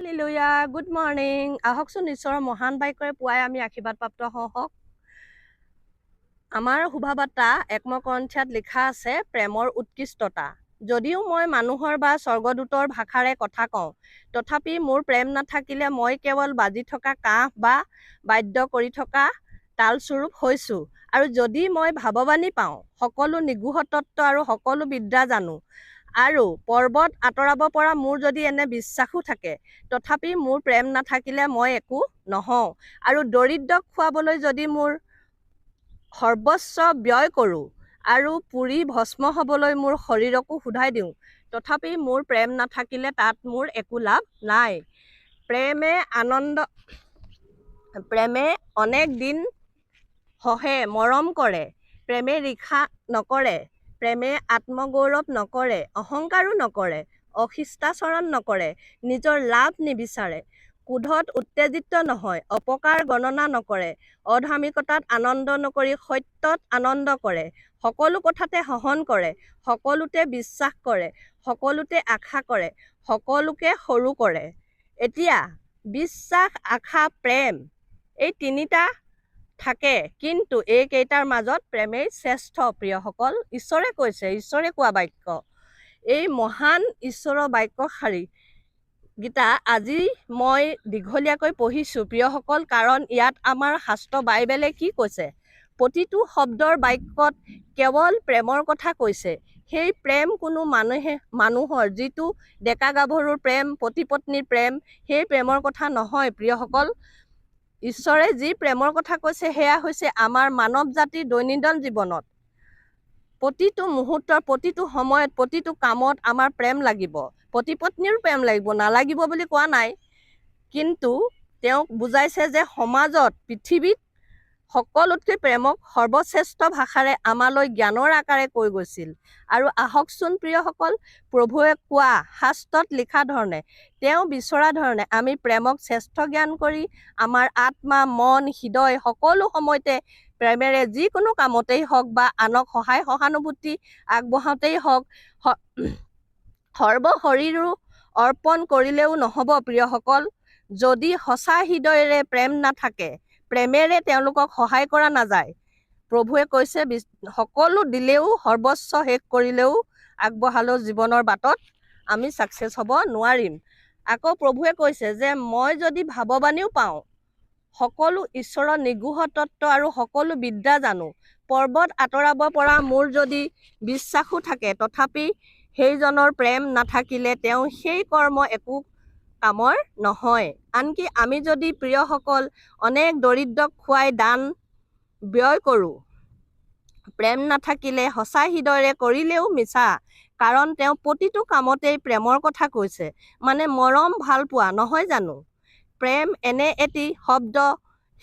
Hallelujah, good morning. আহকচোন ঈশ্বৰৰ মহান বাক্যৰে পুৱাই আমি আশীৰ্বাদ প্ৰাপ্ত হওঁ। আমাৰ শুভবাৰ্তা 1 কৰিন্থিয়াত লিখা আছে প্ৰেমৰ উৎকৃষ্টতা। যদিও মই মানুহৰ বা স্বৰ্গদূতৰ ভাষাৰে কথা কওঁ, তথাপি মোৰ প্ৰেম নাথাকিলে মই কেৱল বাজি থকা কাঁহ বা বাদ্য কৰি থকা তালস্বৰূপ হৈছোঁ। আৰু যদি মই ভাৱবাণী পাওঁ, সকলো নিগূঢ় তত্ত্ব আৰু সকলো বিদ্যা জানো, আৰু পৰ্বত আঁতৰাব পৰা মোৰ যদি এনে বিশ্বাসো থাকে, তথাপি মোৰ প্ৰেম নাথাকিলে মই একো নহওঁ। আৰু দৰিদ্ৰক খুৱাবলৈ যদি মোৰ সৰ্বস্ব ব্যয় কৰোঁ আৰু পুৰি ভস্ম হ'বলৈ মোৰ শৰীৰকো শোধাই দিওঁ, তথাপি মোৰ প্ৰেম নাথাকিলে তাত মোৰ একো লাভ নাই। প্ৰেমে অনেক দিন সহে, মৰম কৰে। প্ৰেমে ঈৰ্ষা নকৰে। প্ৰেমে আত্মগৌৰৱ নকৰে, অহংকাৰো নকৰে, অশিষ্টাচৰণ নকৰে, নিজৰ লাভ নিবিচাৰে, ক্ৰোধত উত্তেজিত নহয়, অপকাৰ গণনা নকৰে, অধাৰ্মিকতাত আনন্দ নকৰি সত্যত আনন্দ কৰে, সকলো কথাতে সহন কৰে, সকলোতে বিশ্বাস কৰে, সকলোতে আশা কৰে, সকলোকে সৰু কৰে। এতিয়া বিশ্বাস, আশা, প্ৰেম এই তিনিটা থাকে, কিন্তু এইকেইটাৰ মাজত প্ৰেমেই শ্ৰেষ্ঠ। প্ৰিয়সকল, ঈশ্বৰে কৈছে, ঈশ্বৰে কোৱা বাক্য, এই মহান ঈশ্বৰৰ বাক্যশাৰী গীতা আজি মই দীঘলীয়াকৈ পঢ়িছোঁ প্ৰিয়সকল, কাৰণ ইয়াত আমাৰ শাস্ত্ৰ বাইবেলে কি কৈছে, প্ৰতিটো শব্দৰ বাক্যত কেৱল প্ৰেমৰ কথা কৈছে। সেই প্ৰেম কোনো মানুহৰ যিটো ডেকা গাভৰুৰ প্ৰেম, পতি পত্নীৰ প্ৰেম, সেই প্ৰেমৰ কথা নহয় প্ৰিয়সকল। ঈশ্বৰে যি প্ৰেমৰ কথা কৈছে সেয়া হৈছে আমাৰ মানৱ জাতিৰ দৈনন্দিন জীৱনত প্ৰতিটো মুহূৰ্তৰ, প্ৰতিটো সময়ত, প্ৰতিটো কামত আমাৰ প্ৰেম লাগিব। পতি পত্নীৰো প্ৰেম লাগিব, নালাগিব বুলি কোৱা নাই, কিন্তু তেওঁক বুজাইছে যে সমাজত, পৃথিৱীত সকলোতকৈ প্ৰেমক সৰ্বশ্ৰেষ্ঠ ভাষাৰে আমালৈ জ্ঞানৰ আকাৰে কৈ গৈছিল। আৰু আহকচোন প্ৰিয়সকল, প্ৰভুৱে কোৱা শাস্ত্ৰত লিখা ধৰণে, তেওঁ বিচৰা ধৰণে আমি প্ৰেমক শ্ৰেষ্ঠ জ্ঞান কৰি আমাৰ আত্মা, মন, হৃদয় সকলো সময়তে প্ৰেমেৰে যিকোনো কামতেই হওক বা আনক সহায় সহানুভূতি আগবঢ়াওঁতেই হওক, সৰ্ব শৰীৰো অৰ্পণ কৰিলেও নহ'ব প্ৰিয়সকল। যদি সঁচা হৃদয়েৰে প্ৰেম নাথাকে, প্ৰেমেৰে তেওঁলোকক সহায় কৰা নাযায়, প্ৰভুৱে কৈছে সকলো দিলেও, সৰ্বস্ব শেষ কৰিলেও, আগবঢ়ালেও জীৱনৰ বাটত আমি ছাকচেছ হ'ব নোৱাৰিম। আকৌ প্ৰভুৱে কৈছে যে মই যদি ভাৱবাণীও পাওঁ, সকলো ঈশ্বৰৰ নিগূঢ় তত্ত্ব আৰু সকলো বিদ্যা জানো, পৰ্বত আঁতৰাব পৰা মোৰ যদি বিশ্বাসো থাকে, তথাপি সেইজনৰ প্ৰেম নাথাকিলে তেওঁ সেই কৰ্ম একো কামৰ নহয়। আনকি আমি যদি প্ৰিয়সকল অনেক দৰিদ্ৰক খুৱাই দান ব্যয় কৰোঁ, প্ৰেম নাথাকিলে সঁচা হৃদয়েৰে কৰিলেও মিছা, কাৰণ তেওঁ প্ৰতিটো কামতেই প্ৰেমৰ কথা কৈছে, মানে মৰম, ভাল পোৱা, নহয় জানো? প্ৰেম এনে এটি শব্দ,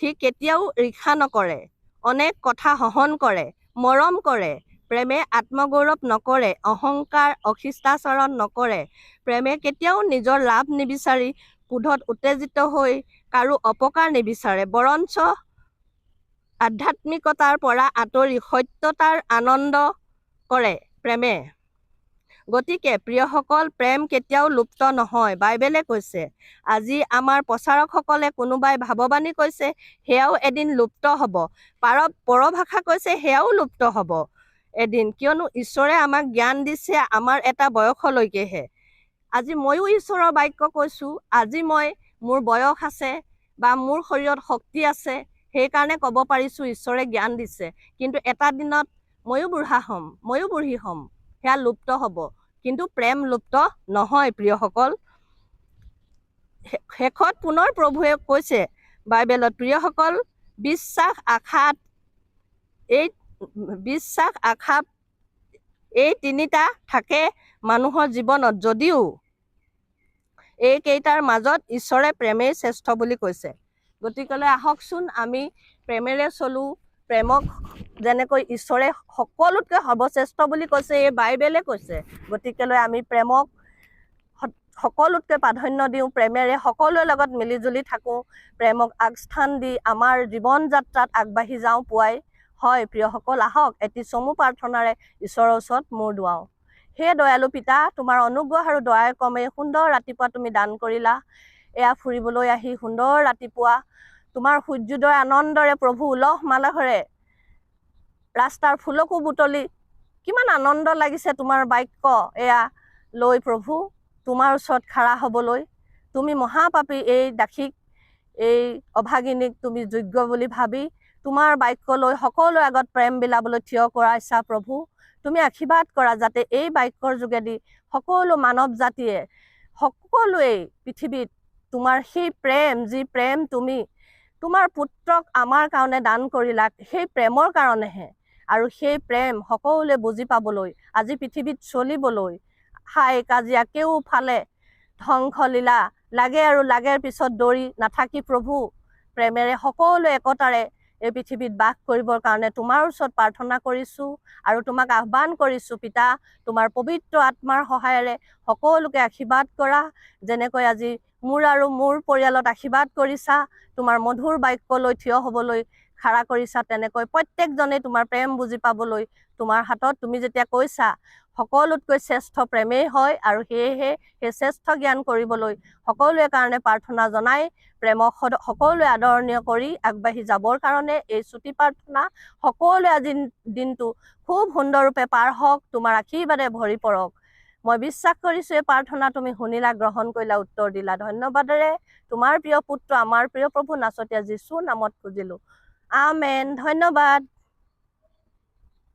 সি কেতিয়াও ঈৰ্ষা নকৰে, অনেক কথা সহন কৰে, মৰম কৰে। প্ৰেমে আত্মগৌৰৱ নকৰে, অহংকাৰ, অশিষ্টাচৰণ নকৰে। প্ৰেমে কেতিয়াও নিজৰ লাভ নিবিচাৰি ক্ৰোধত উত্তেজিত হৈ কাৰো অপকাৰ নিবিচাৰে, বৰঞ্চ আধ্যাত্মিকতাৰ পৰা আঁতৰি সত্যতাৰ আনন্দ কৰে প্ৰেমে। গতিকে প্ৰিয়সকল, প্ৰেম কেতিয়াও লুপ্ত নহয়। বাইবেলে কৈছে, আজি আমাৰ প্ৰচাৰকসকলে কোনোবাই ভাৱবাণী কৈছে, সেয়াও এদিন লুপ্ত হ'ব। পৰভাষা কৈছে, সেয়াও লুপ্ত হ'ব এদিন, কিয়নো ঈশ্বৰে আমাক জ্ঞান দিছে আমাৰ এটা বয়সলৈকেহে। আজি ময়ো ঈশ্বৰৰ বাক্য কৈছোঁ, আজি মোৰ বয়স আছে বা মোৰ শৰীৰত শক্তি আছে, সেইকাৰণে ক'ব পাৰিছোঁ ঈশ্বৰে জ্ঞান দিছে, কিন্তু এটা দিনত ময়ো বুঢ়া হ'ম, ময়ো বুঢ়ী হ'ম, সেয়া লুপ্ত হ'ব, কিন্তু প্ৰেম লুপ্ত নহয় প্ৰিয়সকল। শেষত পুনৰ প্ৰভুৱে কৈছে বাইবেলত, প্ৰিয়সকল, বিশ্বাস, আশা এই তিনিটা থাকে মানুহৰ জীৱনত, যদিও এইকেইটাৰ মাজত ঈশ্বৰে প্ৰেমেই শ্ৰেষ্ঠ বুলি কৈছে। গতিকেলৈ আহকচোন আমি প্ৰেমেৰে চলোঁ। প্ৰেমক যেনেকৈ ঈশ্বৰে সকলোতকৈ সৰ্বশ্ৰেষ্ঠ বুলি কৈছে, এই বাইবেলে কৈছে, গতিকেলৈ আমি প্ৰেমক সকলোতকৈ প্ৰাধান্য দিওঁ, প্ৰেমেৰে সকলোৰে লগত মিলিজুলি থাকোঁ, প্ৰেমক আগস্থান দি আমাৰ জীৱন যাত্ৰাত আগবাঢ়ি যাওঁ পুৱাই। হয় প্ৰিয়সকল, আহক এটি চমু প্ৰাৰ্থনাৰে ঈশ্বৰৰ ওচৰত মূৰ দুৱাওঁ। হে দয়ালু পিতা, তোমাৰ অনুগ্ৰহ আৰু দয়াৰ ক্ৰমে সুন্দৰ ৰাতিপুৱা তুমি দান কৰিলা। এয়া ফুৰিবলৈ আহি সুন্দৰ ৰাতিপুৱা তোমাৰ সূৰ্যোদয় আনন্দৰে প্ৰভু উলহ মালহেৰে ৰাস্তাৰ ফুলকো বুটলি কিমান আনন্দ লাগিছে তোমাৰ বাক্য এয়া লৈ প্ৰভু তোমাৰ ওচৰত খাৰা হ'বলৈ। তুমি মহাপাপী এই দাসীক এই অভাগিনীক তুমি যোগ্য বুলি ভাবি তোমাৰ বাক্য লৈ সকলোৰে আগত প্ৰেম বিলাবলৈ থিয় কৰাইছা প্ৰভু। তুমি আশীৰ্বাদ কৰা যাতে এই বাক্যৰ যোগেদি সকলো মানৱ জাতিয়ে সকলোৱেই পৃথিৱীত তোমাৰ সেই প্ৰেম যি প্ৰেম তুমি তোমাৰ পুত্ৰক আমাৰ কাৰণে দান কৰিলা সেই প্ৰেমৰ কাৰণেহে আৰু সেই প্ৰেম সকলোৱে বুজি পাবলৈ আজি পৃথিৱীত চলিবলৈ হাই কাজিয়া কেওফালে ধ্বংস লীলা লাগে আৰু লাগেৰ পিছত দৌৰি নাথাকি প্ৰভু প্ৰেমেৰে সকলো একতাৰে এই পৃথিৱীত বাস কৰিবৰ কাৰণে তোমাৰ ওচৰত প্ৰাৰ্থনা কৰিছোঁ আৰু তোমাক আহ্বান কৰিছোঁ পিতা তোমাৰ পবিত্ৰ আত্মাৰ সহায়েৰে সকলোকে আশীৰ্বাদ কৰা যেনেকৈ আজি মোৰ আৰু মোৰ পৰিয়ালত আশীৰ্বাদ কৰিছা তোমাৰ মধুৰ বাক্য লৈ থিয় হ'বলৈ খাৰা কৰিছা তেনেকৈ প্ৰত্যেকজনে তোমাৰ প্ৰেম বুজি পাবলৈ তোমাৰ হাতত তুমি যেতিয়া কৈছা সকলোতকৈ শ্ৰেষ্ঠ প্ৰেমেই হয় আৰু সেয়েহে সেই শ্ৰেষ্ঠ জ্ঞান কৰিবলৈ সকলোৰে কাৰণে প্ৰাৰ্থনা জনাই প্ৰেমক সকলোৱে আদৰণীয় কৰি আগবাঢ়ি যাবৰ কাৰণে এই ছুটি প্ৰাৰ্থনা সকলোৱে আজি দিনটো খুব সুন্দৰৰূপে পাৰ হওক তোমাৰ আশীৰ্বাদে ভৰি পৰক। মই বিশ্বাস কৰিছোঁ এই প্ৰাৰ্থনা তুমি শুনিলা গ্ৰহণ কৰিলা উত্তৰ দিলা ধন্যবাদেৰে তোমাৰ প্ৰিয় পুত্ৰ আমাৰ প্ৰিয় প্ৰভু নাচতীয়া যীশু নামত খুজিলোঁ আমেন। ধন্যবাদ।